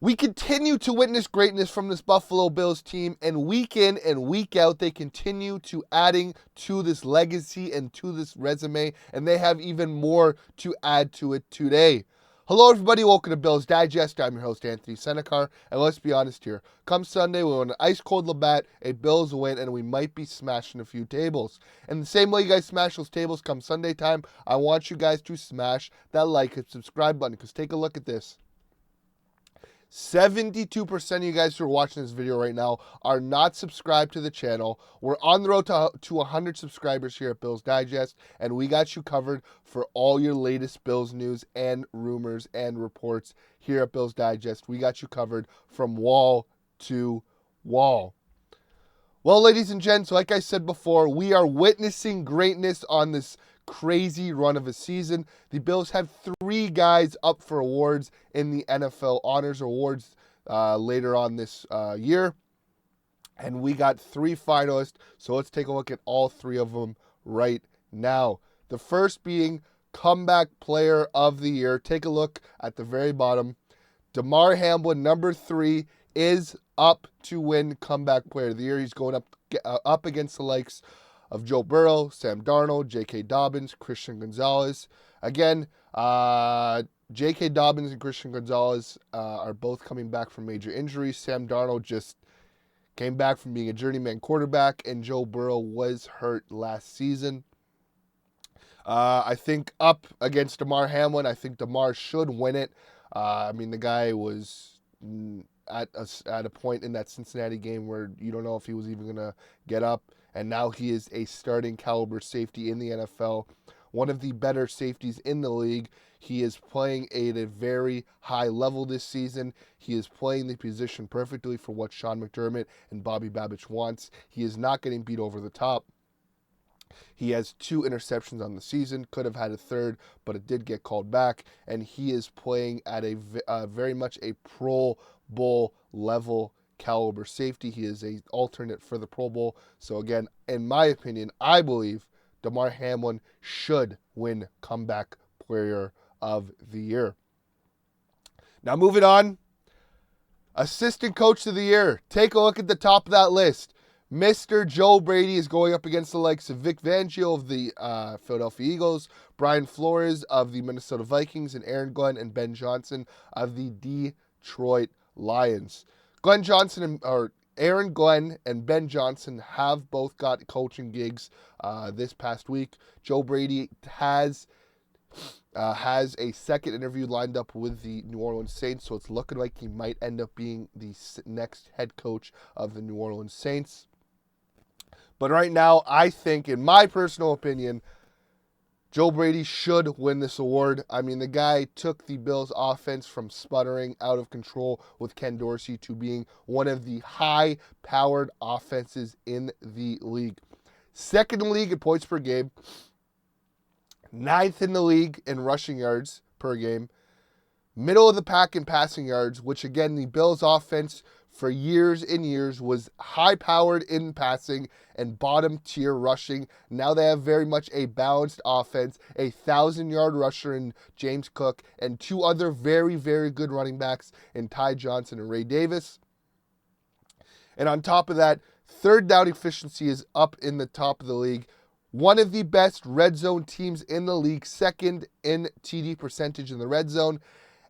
We continue to witness greatness from this Buffalo Bills team, and week in and week out, they continue to adding to this legacy and to this resume, and they have even more to add to it today. Hello, everybody. Welcome to Bills Digest. I'm your host, Anthony Senicar, and let's be honest here. Come Sunday, we're on an ice-cold Labatt, a Bills win, and we might be smashing a few tables. And the same way you guys smash those tables come Sunday time, I want you guys to smash that like and subscribe button, because take a look at this. 72% of you guys who are watching this video right now are not subscribed to the channel. We're on the road to 100 subscribers here at Bills Digest, and we got you covered for all your latest Bills news and rumors and reports here at Bills Digest. We got you covered from wall to wall. Well, ladies and gents, like I said before, we are witnessing greatness on this crazy run of a season. The Bills have 3 guys up for awards in the NFL Honors Awards later on this year. And we got 3 finalists, so let's take a look at all 3 of them right now. The first being Comeback Player of the Year. Take a look at the very bottom. Damar Hamlin, number 3, is up to win Comeback Player of the Year. He's going up against the likes of Joe Burrow, Sam Darnold, J.K. Dobbins, Christian Gonzalez. Again, J.K. Dobbins and Christian Gonzalez are both coming back from major injuries. Sam Darnold just came back from being a journeyman quarterback, and Joe Burrow was hurt last season. I think up against Damar Hamlin, I think Damar should win it. The guy was at a point in that Cincinnati game where you don't know if he was even going to get up. And now he is a starting caliber safety in the NFL, one of the better safeties in the league. He is playing at a very high level this season. He is playing the position perfectly for what Sean McDermott and Bobby Babich wants. He is not getting beat over the top. He has 2 interceptions on the season, could have had a third, but it did get called back. And he is playing at a very much a Pro Bowl level caliber safety. He is an alternate for the Pro Bowl. So again, in my opinion, I believe Damar Hamlin should win Comeback Player of the Year. Now moving on, Assistant Coach of the Year. Take a look at the top of that list. Mr. Joe Brady is going up against the likes of Vic Fangio of the Philadelphia Eagles, Brian Flores of the Minnesota Vikings, and Aaron Glenn and Ben Johnson of the Detroit Lions. Aaron Glenn and Ben Johnson have both got coaching gigs this past week. Joe Brady has a second interview lined up with the New Orleans Saints, so it's looking like he might end up being the next head coach of the New Orleans Saints. But right now, I think, in my personal opinion, Joe Brady should win this award. The guy took the Bills' offense from sputtering out of control with Ken Dorsey to being one of the high-powered offenses in the league. Second in the league in points per game. 9th in the league in rushing yards per game. Middle of the pack in passing yards, which again, the Bills' offense for years and years was high-powered in passing and bottom-tier rushing. Now they have very much a balanced offense, a 1,000-yard rusher in James Cook, and 2 other very, very good running backs in Ty Johnson and Ray Davis. And on top of that, third down efficiency is up in the top of the league. One of the best red zone teams in the league, second in TD percentage in the red zone,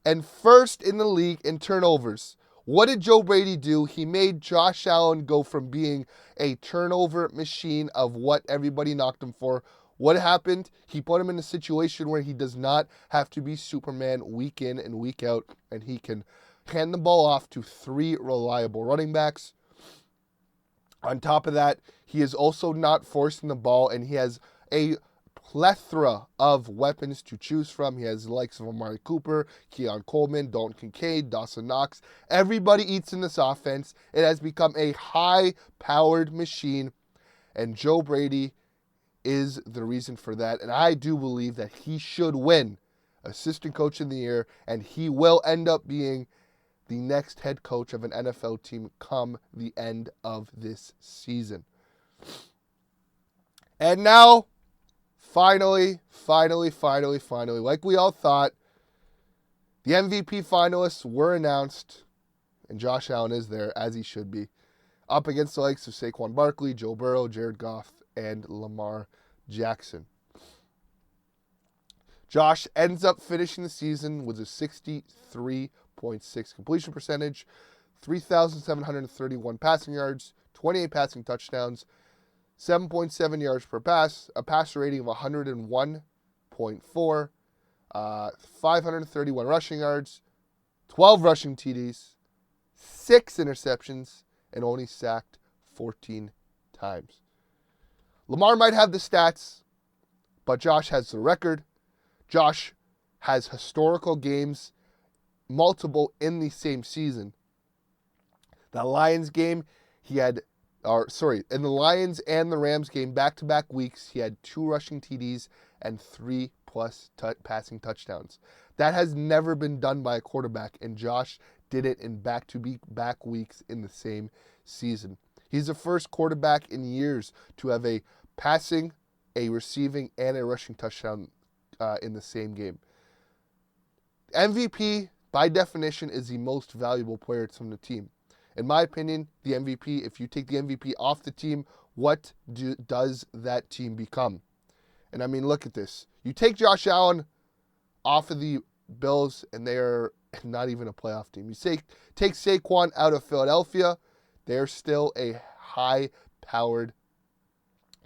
and first in the league in turnovers. What did Joe Brady do? He made Josh Allen go from being a turnover machine of what everybody knocked him for. What happened? He put him in a situation where he does not have to be Superman week in and week out, and he can hand the ball off to 3 reliable running backs. On top of that, he is also not forcing the ball, and he has a plethora of weapons to choose from. He has the likes of Amari Cooper, Keon Coleman, Dalton Kincaid, Dawson Knox. Everybody eats in this offense. It has become a high-powered machine, and Joe Brady is the reason for that. And I do believe that he should win Assistant Coach of the Year, and he will end up being the next head coach of an NFL team come the end of this season. And now, finally, like we all thought, the MVP finalists were announced. and Josh Allen is there, as he should be, up against the likes of Saquon Barkley, Joe Burrow, Jared Goff, and Lamar Jackson. Josh ends up finishing the season with a 63.6 completion percentage, 3,731 passing yards, 28 passing touchdowns, 7.7 yards per pass, a passer rating of 101.4, 531 rushing yards, 12 rushing TDs, 6 interceptions, and only sacked 14 times. Lamar might have the stats, but Josh has the record. Josh has historical games, multiple in the same season. The Lions game, in the Lions and the Rams game, back-to-back weeks, he had 2 rushing TDs and 3+ passing touchdowns. That has never been done by a quarterback, and Josh did it in back-to-back weeks in the same season. He's the first quarterback in years to have a passing, a receiving, and a rushing touchdown in the same game. MVP, by definition, is the most valuable player from the team. In my opinion, the MVP, if you take the MVP off the team, what does that team become? And I mean, look at this. You take Josh Allen off of the Bills, and they are not even a playoff team. You take Saquon out of Philadelphia, they're still a high-powered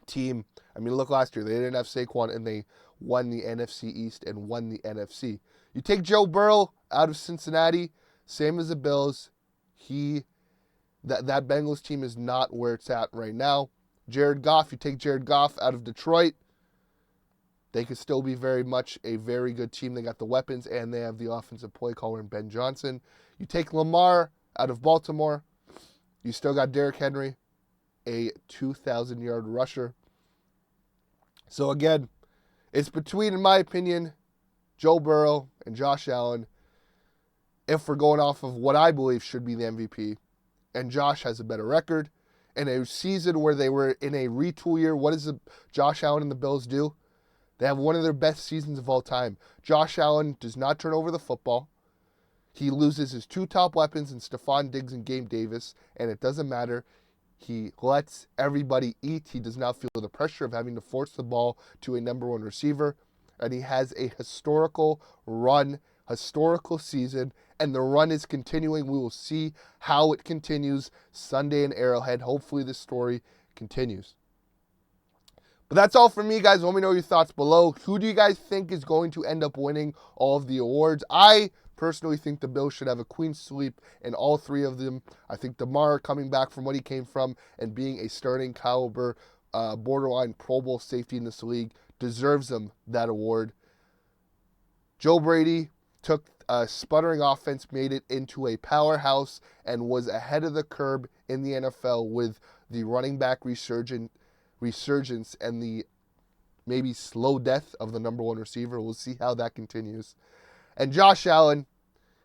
team. I mean, look last year. They didn't have Saquon, and they won the NFC East and won the NFC. You take Joe Burrow out of Cincinnati, same as the Bills. That Bengals team is not where it's at right now. Jared Goff, you take Jared Goff out of Detroit, they could still be very much a very good team. They got the weapons, and they have the offensive play caller in Ben Johnson. You take Lamar out of Baltimore, you still got Derrick Henry, a 2,000-yard rusher. So again, it's between, in my opinion, Joe Burrow and Josh Allen, if we're going off of what I believe should be the MVP. And Josh has a better record. In a season where they were in a retool year, what does Josh Allen and the Bills do? They have one of their best seasons of all time. Josh Allen does not turn over the football. He loses his 2 top weapons in Stephon Diggs and Gabe Davis, and it doesn't matter. He lets everybody eat. He does not feel the pressure of having to force the ball to a number 1 receiver. And he has a historical season, and the run is continuing. We will see how it continues Sunday in Arrowhead. Hopefully this story continues. But that's all from me, guys. Let me know your thoughts below. Who do you guys think is going to end up winning all of the awards? I personally think the Bills should have a clean sweep in all 3 of them. I think DeMar, coming back from what he came from and being a starting caliber, borderline Pro Bowl safety in this league, deserves him that award. Joe Brady took a sputtering offense, made it into a powerhouse, and was ahead of the curve in the NFL with the running back resurgence and the maybe slow death of the number 1 receiver. We'll see how that continues. And Josh Allen,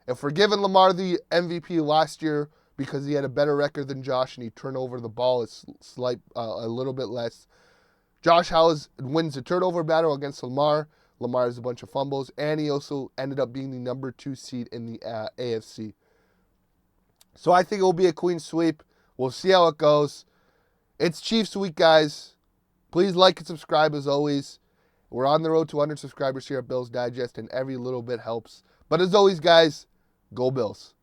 if we're giving Lamar the MVP last year because he had a better record than Josh and he turned over the ball a little bit less, Josh Allen wins the turnover battle against Lamar. Lamar has a bunch of fumbles, and he also ended up being the number 2 seed in the AFC. So I think it will be a clean sweep. We'll see how it goes. It's Chiefs week, guys. Please like and subscribe as always. We're on the road to 100 subscribers here at Bills Digest, and every little bit helps. But as always, guys, go Bills.